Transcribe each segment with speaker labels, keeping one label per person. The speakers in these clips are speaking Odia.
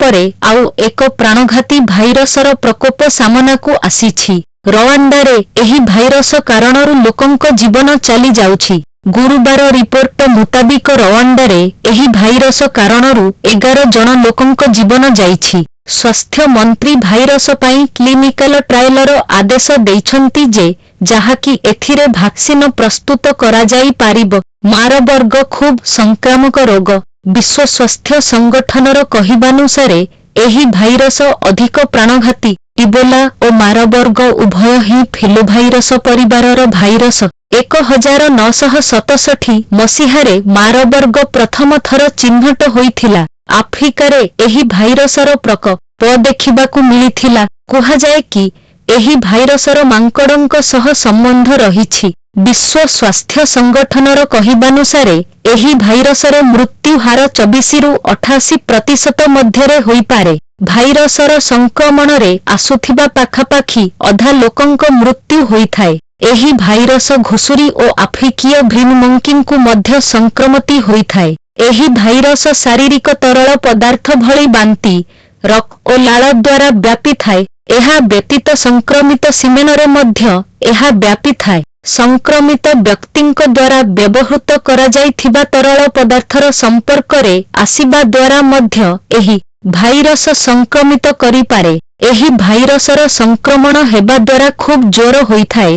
Speaker 1: ପରେ ଆଉ ଏକ ପ୍ରାଣଘାତୀ ଭାଇରସର ପ୍ରକୋପ ସାମନାକୁ ଆସିଛି। ରୱାଣ୍ଡାରେ ଏହି ଭାଇରସ କାରଣରୁ ଲୋକଙ୍କ ଜୀବନ ଚାଲି ଯାଉଛି। ଗୁରୁବାର ରିପୋର୍ଟ ମୁତାବିକ ରୱାଣ୍ଡାରେ ଏହି ଭାଇରସ କାରଣରୁ 11 ଜଣ ଲୋକଙ୍କ ଜୀବନ ଯାଇଛି। ସ୍ୱାସ୍ଥ୍ୟ ମନ୍ତ୍ରୀ ଭାଇରସ ପାଇଁ କ୍ଲିନିକାଲ ଟ୍ରାଏଲର ଆଦେଶ ଦେଇଛନ୍ତି ଯେ ଯାହାକି ଏଥିରେ ଭ୍ୟାକ୍ସିନ ପ୍ରସ୍ତୁତ କରାଯାଇ ପାରିବ। ମାରବର୍ଗ ଖୁବ୍ ସଂକ୍ରାମକ ରୋଗ। ବିଶ୍ୱ ସ୍ୱାସ୍ଥ୍ୟ ସଂଗଠନର କହିବାନୁସାରେ ଏହି ଭାଇରସ ଅଧିକ ପ୍ରାଣଘାତୀ। ଇବୋଲା ଓ ମାରବର୍ଗ ଉଭୟ ହିଁ ଫିଲୋଭାଇରସ ପରିବାରର ଭାଇରସ। 1967 ମସିହାରେ ମାରବର୍ଗ ପ୍ରଥମ ଥର ଚିହ୍ନଟ ହୋଇଥିଲା। ଆଫ୍ରିକାରେ ଏହି ଭାଇରସର ପ୍ରକୋପ ଦେଖିବାକୁ ମିଳିଥିଲା। କୁହାଯାଏ କି ଏହି ଭାଇରସର ମାଙ୍କଡଙ୍କ ସହ ସମ୍ବନ୍ଧ ରହିଛି। ବିଶ୍ୱ ସ୍ୱାସ୍ଥ୍ୟ ସଂଗଠନର କହିବାନୁସାରେ ଏହି ଭାଇରସର ମୃତ୍ୟୁ ହାର 24 ରୁ 88% ମଧ୍ୟରେ ହୋଇପାରେ। ଭାଇରସର ସଂକ୍ରମଣରେ ଆସୁଥିବା ପାଖାପାଖି ଅଧା ଲୋକଙ୍କ ମୃତ୍ୟୁ ହୋଇଥାଏ। ଏହି ଭାଇରସ ଘୁଷୁରୀ ଓ ଆଫ୍ରିକୀୟ ଗ୍ରୀନ୍ ମଙ୍କିଙ୍କୁ ମଧ୍ୟ ସଂକ୍ରମିତ ହୋଇଥାଏ। ଏହି ଭାଇରସ ଶାରୀରିକ ତରଳ ପଦାର୍ଥ ଭଳି ବାନ୍ତି, ରକ୍ତ ଓ ଲାଳ ଦ୍ୱାରା ବ୍ୟାପିଥାଏ। ଏହା ବ୍ୟତୀତ ସଂକ୍ରମିତ ସିମେନରେ ମଧ୍ୟ ଏହା ବ୍ୟାପିଥାଏ। ସଂକ୍ରମିତ ବ୍ୟକ୍ତିଙ୍କ ଦ୍ୱାରା ବ୍ୟବହୃତ କରାଯାଇଥିବା ତରଳ ପଦାର୍ଥର ସମ୍ପର୍କରେ ଆସିବା ଦ୍ୱାରା ମଧ୍ୟ ଏହି ଭାଇରସ ସଂକ୍ରମିତ କରିପାରେ। ଏହି ଭାଇରସର ସଂକ୍ରମଣ ହେବା ଦ୍ୱାରା ଖୁବ୍ ଜ୍ୱର ହୋଇଥାଏ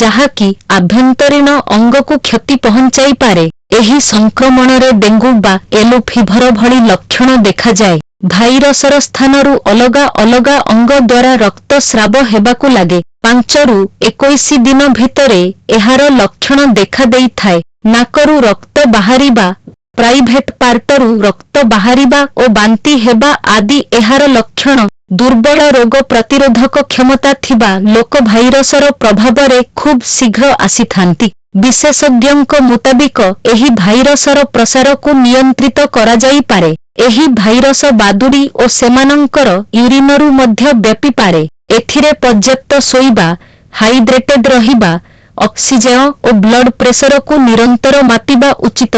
Speaker 1: ଯାହାକି ଆଭ୍ୟନ୍ତରୀଣ ଅଙ୍ଗକୁ କ୍ଷତି ପହଞ୍ଚାଇପାରେ। ଏହି ସଂକ୍ରମଣରେ ଡେଙ୍ଗୁ ବା ୟେଲୋ ଫିଭର ଭଳି ଲକ୍ଷଣ ଦେଖାଯାଏ। ଭାଇରସର ସ୍ଥାନରୁ ଅଲଗା ଅଲଗା ଅଙ୍ଗ ଦ୍ୱାରା ରକ୍ତସ୍ରାବ ହେବାକୁ ଲାଗେ। 5 ରୁ 21 ଦିନ ଭିତରେ ଏହାର ଲକ୍ଷଣ ଦେଖା ଦେଇଥାଏ। ନାକରୁ ରକ୍ତ ବାହାରିବା, ପ୍ରାଇଭେଟ୍ ପାର୍ଟରୁ ରକ୍ତ ବାହାରିବା ଓ ବାନ୍ତି ହେବା ଆଦି ଏହାର ଲକ୍ଷଣ। ଦୁର୍ବଳ ରୋଗ ପ୍ରତିରୋଧକ କ୍ଷମତା ଥିବା ଲୋକ ଭାଇରସର ପ୍ରଭାବରେ ଖୁବ୍ ଶୀଘ୍ର ଆସିଥାନ୍ତି। ବିଶେଷଜ୍ଞଙ୍କ ମୁତାବିକ ଏହି ଭାଇରସର ପ୍ରସାରକୁ ନିୟନ୍ତ୍ରିତ କରାଯାଇପାରେ। ଏହି ଭାଇରସ ବାଦୁଡ଼ି ଓ ସେମାନଙ୍କର ୟୁରିନରୁ ମଧ୍ୟ ବ୍ୟାପିପାରେ। ଏଥିରେ ପର୍ଯ୍ୟାପ୍ତ ଶୋଇବା, ହାଇଡ୍ରେଟେଡ୍ ରହିବା, ଅକ୍ସିଜେନ ଓ ବ୍ଲଡ୍ ପ୍ରେସରକୁ ନିରନ୍ତର ମାପିବା ଉଚିତ।